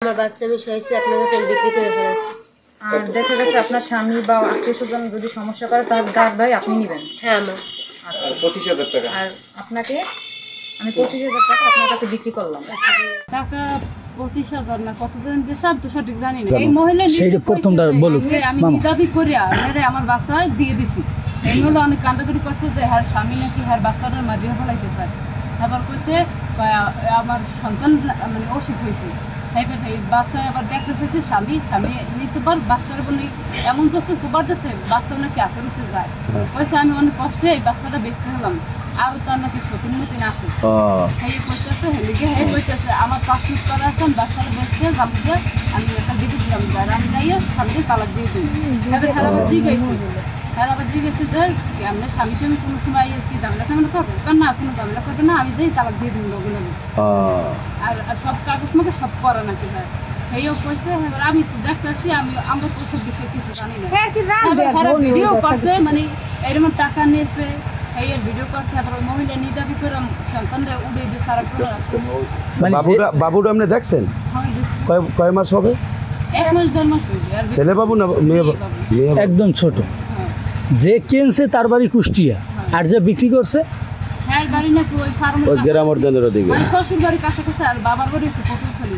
আমার বাচ্চা আমি সহাইছি আপনার কাছে বিক্রি করে ফেলেছি। আর দেখা গেছে আপনার স্বামী বা আত্মীয় স্বজন যদি সমস্যা করে তার দায় আপনি নেবেন? হ্যাঁ আমার। আর 25,000 টাকা। আর আপনাকে আমি 25,000 টাকা আপনার কাছে বিক্রি করলাম। টাকা 25,000 না কতদিন দিয়েছে আমি তো সঠিক জানি না। এই মহিলা সেইটা প্রথমটা বলুক আমি নিদাবি করিয়া মেরে আমার বাচ্চা দিয়ে দিছি। এই মহিলা অনেক কান্দাকাটি করছে যে হ্যার স্বামী নাকি হ্যার বাচ্চাটার মারিয়ে ফেলাইতে চায়। আবার কইছে আমার সন্তান মানে অসুখ হয়েছে। এই বাচ্চা আবার দেখতে চাইছে স্বামী নিচে বার বাচ্চার বলে এমন দোস্ত সুপার দিচ্ছে বাচ্চা নাকি হাতের উঠে যায়। কইছে আমি অনেক কষ্টে এই বাচ্চাটা বেঁচতে হলাম আর তার নাকি সতীন মতিন আছে। কইতেছে হেলিকে কইতেছে আমার 5 মিনিট করা আছে বাচ্চাটা বেঁচতে যাবো আমি একটা দিকে দিলাম আমি যাইয়ে স্বামীকে তালাক দিয়ে দিই। এবার খারাপ জিজ্ঞাসা আবার জিজ্ঞেস যে আপনার স্বামীকে আমি কোনো সময় কি ঝামেলা টামেলা করবে না কোনো ঝামেলা করবে না আমি যাই তালাক দিয়ে দিন লগে লগে। আর সব কাগজ মাকে সব করা নাকি হয় সেইও কইছে। এবার আমি তো দেখতেছি আমরা তো সব বিষয়ে কিছু জানি না। ভিডিও করছে মানে এরকম টাকা নিয়েছে এই ভিডিও করছে। আবার ওই মহিলা নিদাবি করে সন্তানরা উড়ে দিয়ে সারা করে বাবুরা আপনি দেখছেন কয় মাস হবে? 1 মাস 1.5 মাস হয়েছে। ছেলে বাবু না মেয়ে বাবু? একদম ছোট। যে কিনছে তার বাড়ি কুষ্টিয়া আর যে বিক্রি করছে হ্যাঁ বাড়ি নাকি ওই ফার্মের গ্রামের দিকে শ্বশুর বাড়ির কাছাকাছি আর বাবার বাড়ি হচ্ছে পটুয়াখালী।